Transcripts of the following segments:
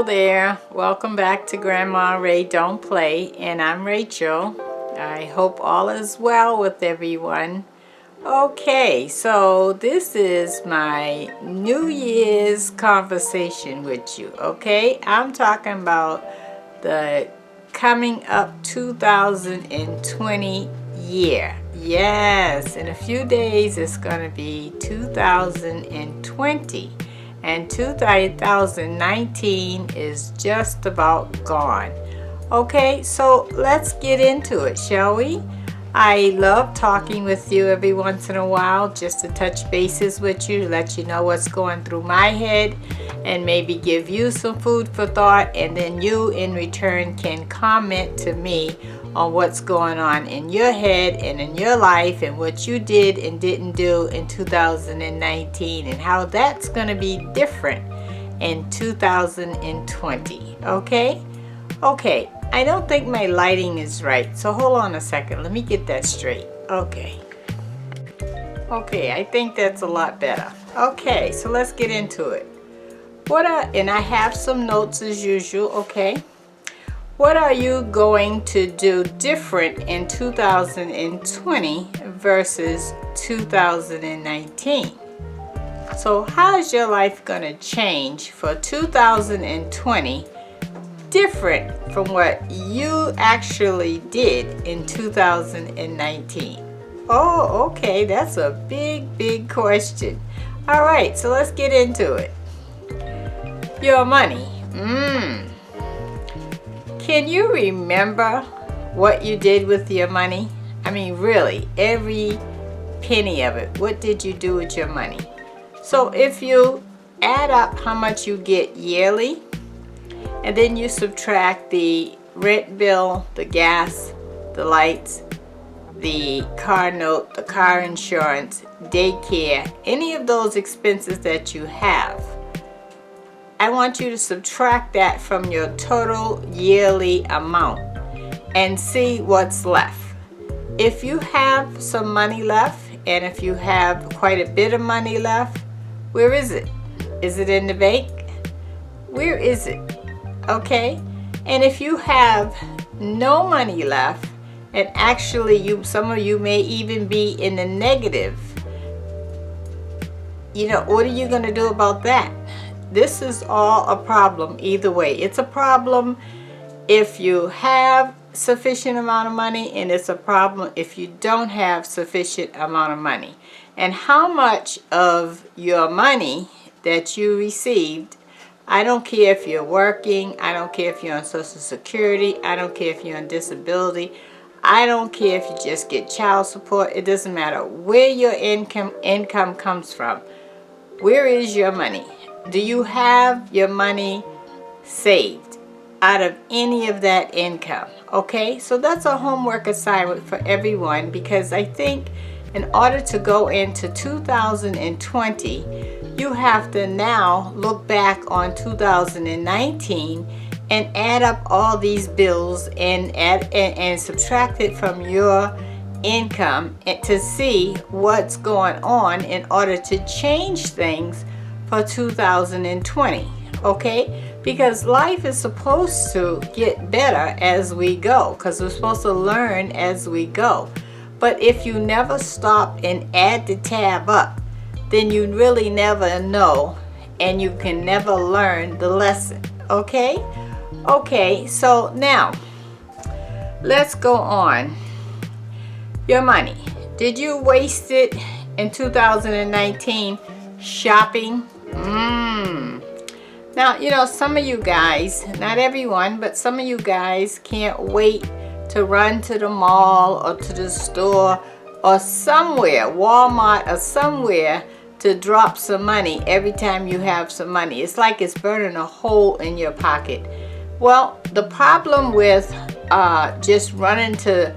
Hello there. Welcome back to Grandma Ray Don't Play, and I'm Rachel. I hope all is well with everyone. Okay, so this is my New Year's conversation with you, okay? I'm talking about the coming up 2020 year. Yes, in a few days it's going to be 2020. And 2019 is just about gone. Okay, so let's get into it, shall we? I love talking with you every once in a while just to touch bases with you, let you know what's going through my head, and maybe give you some food for thought, and then you in return can comment to me on what's going on in your head and in your life and what you did and didn't do in 2019 and how that's going to be different in 2020. Okay, I don't think my lighting is right, so hold on a second, let me get that straight. Okay, I think that's a lot better. Okay, so let's get into it. And I have some notes as usual. Okay, what are you going to do different in 2020 versus 2019? So how is your life going to change for 2020 different from what you actually did in 2019? Oh, okay, that's a big question. All right, so let's get into it. Your money. Can you remember what you did with your money? I mean, really, every penny of it. What did you do with your money? So if you add up how much you get yearly, and then you subtract the rent bill, the gas, the lights, the car note, the car insurance, daycare, any of those expenses that you have, I want you to subtract that from your total yearly amount and see what's left. If you have some money left, and if you have quite a bit of money left, where is it? Is it in the bank? Where is it? Okay, and if you have no money left, and actually some of you may even be in the negative, what are you going to do about that? This is all a problem either way. It's a problem if you have sufficient amount of money, and it's a problem if you don't have sufficient amount of money. And how much of your money that you received, I don't care if you're working, I don't care if you're on Social Security, I don't care if you're on disability, I don't care if you just get child support, it doesn't matter where your income comes from. Where is your money? Do you have your money saved out of any of that income? Okay, so that's a homework assignment for everyone, because I think in order to go into 2020, you have to now look back on 2019 and add up all these bills and subtract it from your income to see what's going on in order to change things for 2020. Okay, because life is supposed to get better as we go, because we're supposed to learn as we go. But if you never stop and add the tab up, then you really never know, and you can never learn the lesson. Okay, so now let's go on. Your money, did you waste it in 2019 shopping? Now, some of you guys, not everyone, but some of you guys can't wait to run to the mall or to the store or somewhere, Walmart or somewhere, to drop some money every time you have some money. It's like it's burning a hole in your pocket. Well, the problem with just running to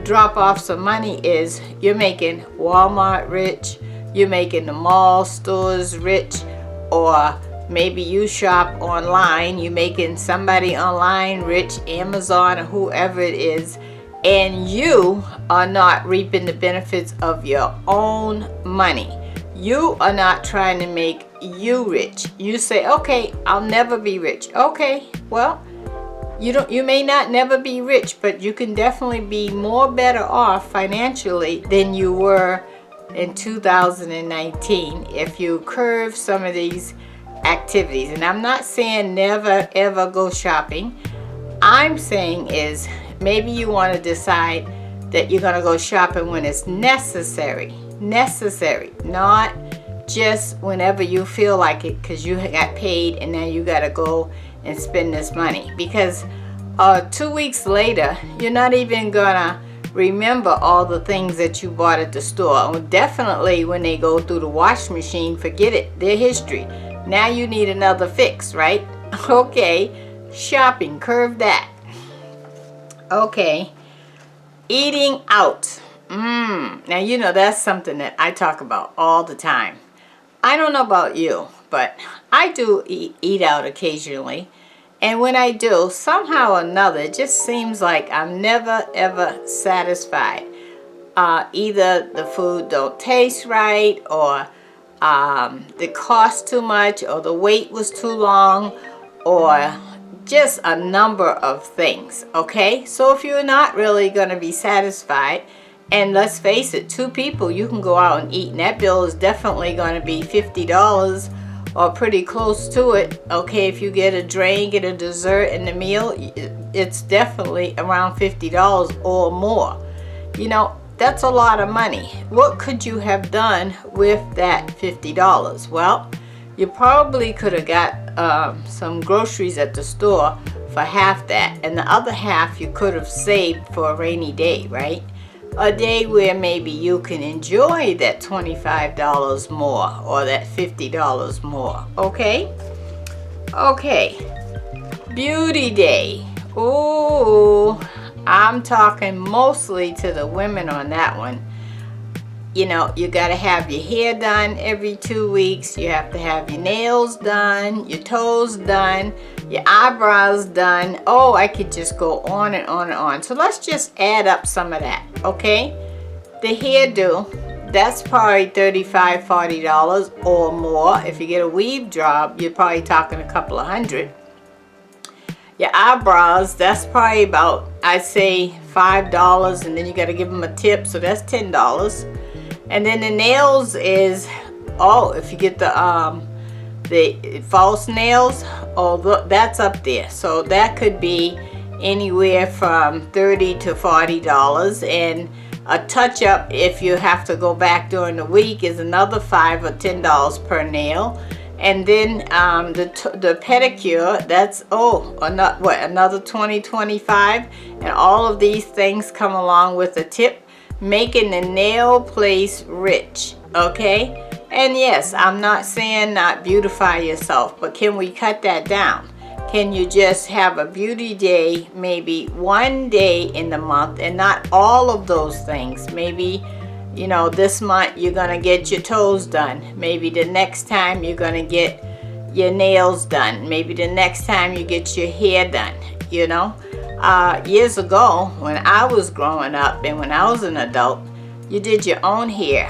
drop off some money is you're making Walmart rich, you're making the mall stores rich, or maybe you shop online, you're making somebody online rich, Amazon or whoever it is, and you are not reaping the benefits of your own money. You are not trying to make you rich. You say, okay, I'll never be rich. Okay, well, you may not never be rich, but you can definitely be more better off financially than you were in 2019 if you curve some of these activities. And I'm not saying never ever go shopping. I'm saying is maybe you want to decide that you're going to go shopping when it's necessary, not just whenever you feel like it because you got paid and now you got to go and spend this money, because 2 weeks later you're not even gonna remember all the things that you bought at the store. Definitely when they go through the wash machine, forget it, they're history. Now you need another fix, right? Okay, shopping, curve that. Okay, eating out. Now you know that's something that I talk about all the time. I don't know about you, but I do eat out occasionally. And when I do, somehow or another, it just seems like I'm never ever satisfied. Either the food don't taste right, or the cost too much, or the wait was too long, or just a number of things. Okay, so if you're not really going to be satisfied, and let's face it, 2 people, you can go out and eat, and that bill is definitely going to be $50 or pretty close to it. Okay, if you get a drink and a dessert and the meal, it's definitely around $50 or more. You know, that's a lot of money. What could you have done with that $50? Well, you probably could have got some groceries at the store for half that, and the other half you could have saved for a rainy day, right? A day where maybe you can enjoy that $25 more or that $50 more. Okay? Okay. Beauty day. Ooh, I'm talking mostly to the women on that one. You know, you got to have your hair done every 2 weeks. You have to have your nails done, your toes done, your eyebrows done. Oh, I could just go on and on and on. So let's just add up some of that, okay? The hairdo, that's probably $35, $40 or more. If you get a weave job, you're probably talking a couple of $100. Your eyebrows, that's probably about, I'd say $5, and then you got to give them a tip, so that's $10. And then the nails is, oh, if you get the false nails, oh, that's up there. So that could be anywhere from $30 to $40. And a touch-up, if you have to go back during the week, is another $5 or $10 per nail. And then the pedicure, that's, another $20, $25. And all of these things come along with a tip, making the nail place rich. Okay? And yes, I'm not saying not beautify yourself, but can we cut that down? Can you just have a beauty day maybe one day in the month and not all of those things? Maybe, you know, this month you're going to get your toes done. Maybe the next time you're going to get your nails done. Maybe the next time you get your hair done, you know. Years ago, when I was growing up and when I was an adult, you did your own hair.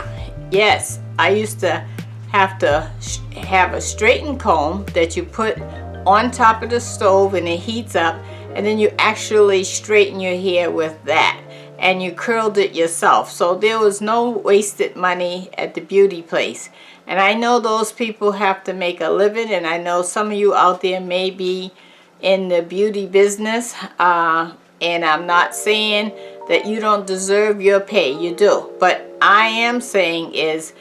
Yes, I used to have a straightened comb that you put on top of the stove and it heats up, and then you actually straighten your hair with that, and you curled it yourself. So there was no wasted money at the beauty place. And I know those people have to make a living, and I know some of you out there may be in the beauty business, and I'm not saying that you don't deserve your pay, you do, but I am saying is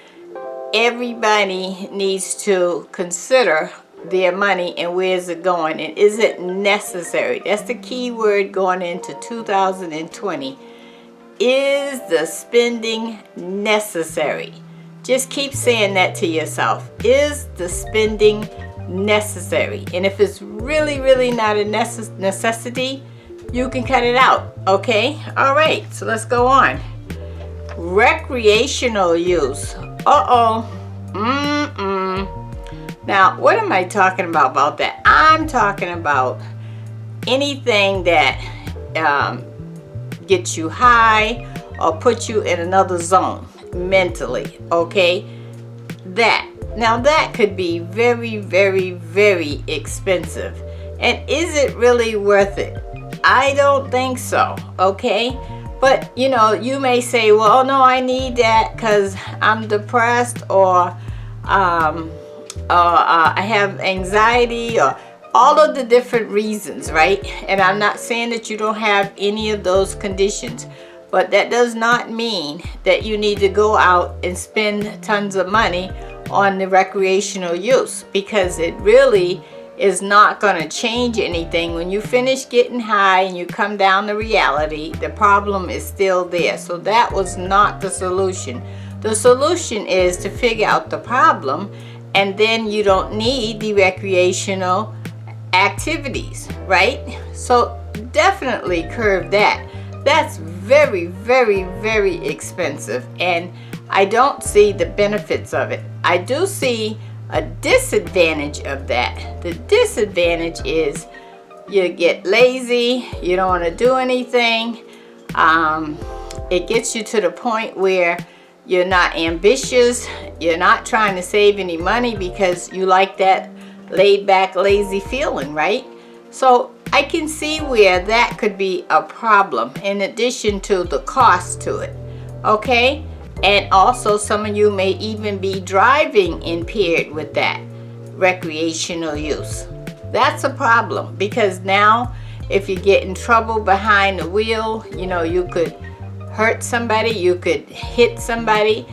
everybody needs to consider their money and where's it going, and is it necessary? That's the key word going into 2020. Is the spending necessary? Just keep saying that to yourself. Is the spending necessary? And if it's really, really not a necessity, you can cut it out. Okay? All right. So let's go on. Recreational use. Now, what am I talking about that? I'm talking about anything that gets you high or puts you in another zone mentally. Okay? That. Now that could be very, very, very expensive. And is it really worth it? I don't think so, okay? But you know, you may say, well, no, I need that because I'm depressed, or I have anxiety, or all of the different reasons, right? And I'm not saying that you don't have any of those conditions, but that does not mean that you need to go out and spend tons of money on the recreational use, because it really is not going to change anything. When you finish getting high and you come down to reality, the problem is still there. So that was not the solution. The solution is to figure out the problem, and then you don't need the recreational activities, right? So definitely curb that. That's very, very, very expensive, and I don't see the benefits of it. I do see a disadvantage of that. The disadvantage is you get lazy, you don't want to do anything. It gets you to the point where you're not ambitious, you're not trying to save any money because you like that laid back, lazy feeling, right? So I can see where that could be a problem, in addition to the cost to it, okay? And also some of you may even be driving impaired with that recreational use. That's a problem, because now if you get in trouble behind the wheel, you know, you could hurt somebody, you could hit somebody,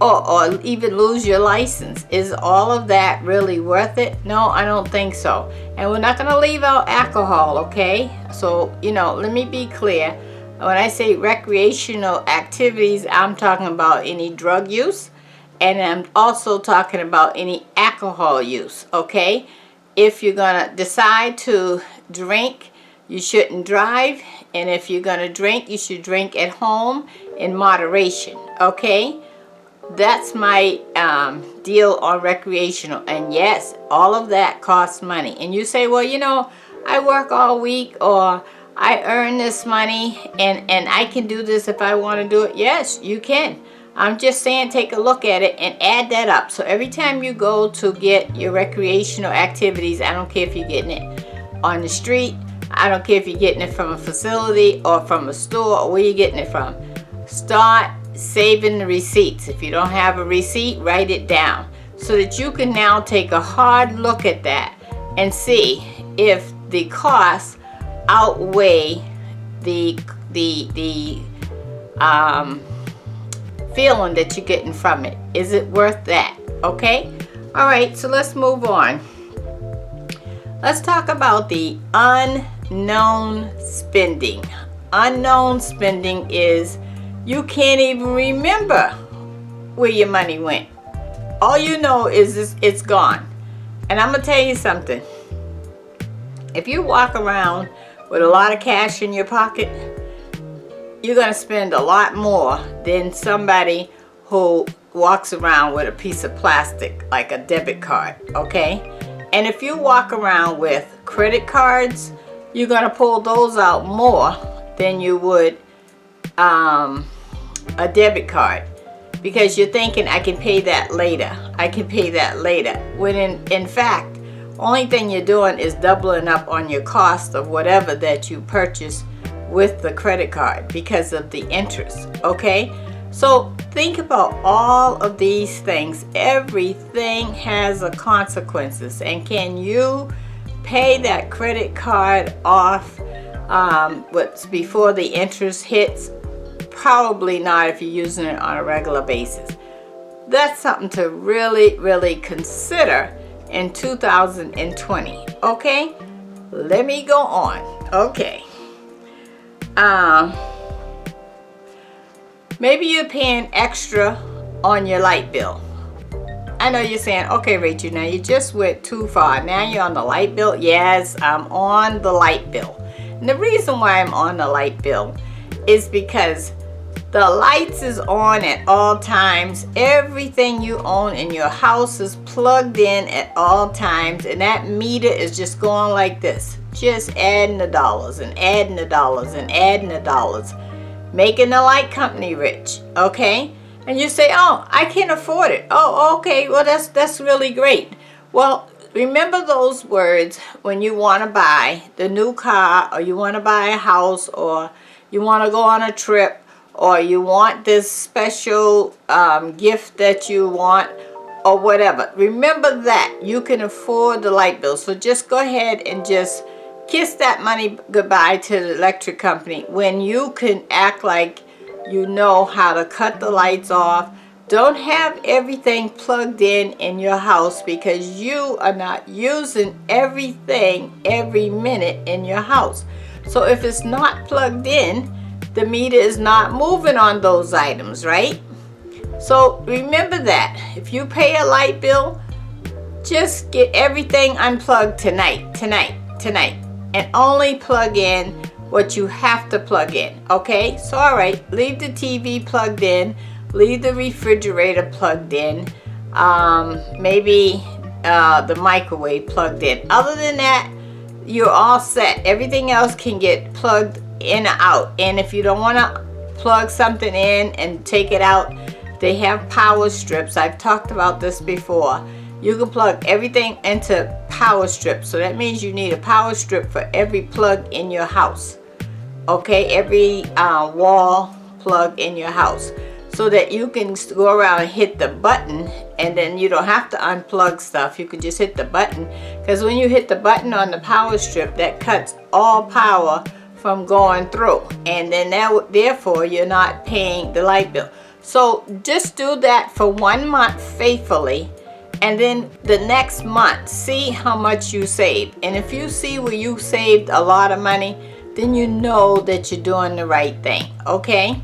or even lose your license. Is all of that really worth it? No, I don't think so. And we're not going to leave out alcohol, okay? So, you know, let me be clear. When I say recreational activities, I'm talking about any drug use, and I'm also talking about any alcohol use, okay? If you're going to decide to drink, you shouldn't drive. And if you're going to drink, you should drink at home in moderation, okay? That's my deal on recreational. And yes, all of that costs money. And you say, well, you know, I work all week, or I earn this money, and I can do this if I want to do it. Yes, you can. I'm just saying, take a look at it and add that up. So every time you go to get your recreational activities, I don't care if you're getting it on the street, I don't care if you're getting it from a facility or from a store, or where you're getting it from, start saving the receipts. If you don't have a receipt, write it down, so that you can now take a hard look at that and see if the costs outweigh the feeling that you're getting from it. Is it worth that? Okay? All right, so let's move on. Let's talk about the unknown spending. Unknown spending is you can't even remember where your money went. All you know is it's gone. And I'm going to tell you something. If you walk around with a lot of cash in your pocket, you're going to spend a lot more than somebody who walks around with a piece of plastic like a debit card, okay? And if you walk around with credit cards, you're going to pull those out more than you would a debit card, because you're thinking, I can pay that later. I can pay that later. When in fact, only thing you're doing is doubling up on your cost of whatever that you purchase with the credit card because of the interest, okay? So think about all of these things. Everything has a consequences, and can you pay that credit card off what's before the interest hits? Probably not if you're using it on a regular basis. That's something to really, really consider in 2020. Okay, let me go on. Okay, maybe you're paying extra on your light bill. I know you're saying, okay, Rachel, now you just went too far. Now you're on the light bill. Yes, I'm on the light bill. And the reason why I'm on the light bill is because the lights is on at all times. Everything you own in your house is plugged in at all times, and that meter is just going like this, just adding the dollars and adding the dollars and adding the dollars, making the light company rich, okay? And you say, oh, I can't afford it. Oh, okay, well that's really great. Well, remember those words when you want to buy the new car, or you want to buy a house, or you want to go on a trip, or you want this special gift that you want, or whatever. Remember that you can afford the light bill. So just go ahead and just kiss that money goodbye to the electric company when you can act like you know how to cut the lights off. Don't have everything plugged in your house, because you are not using everything every minute in your house. So if it's not plugged in, the meter is not moving on those items, right? So remember that. If you pay a light bill, just get everything unplugged tonight, and only plug in what you have to plug in, okay? So all right, leave the TV plugged in, leave the refrigerator plugged in, maybe the microwave plugged in. Other than that, you're all set. Everything else can get plugged in or out. And if you don't want to plug something in and take it out, they have power strips. I've talked about this before. You can plug everything into power strips. So that means you need a power strip for every plug in your house. Okay, every wall plug in your house, so that you can go around and hit the button, and then you don't have to unplug stuff. You can just hit the button, because when you hit the button on the power strip, that cuts all power from going through, and then therefore you're not paying the light bill. So just do that for 1 month faithfully, and then the next month see how much you saved. And if you see where you saved a lot of money, then you know that you're doing the right thing, okay?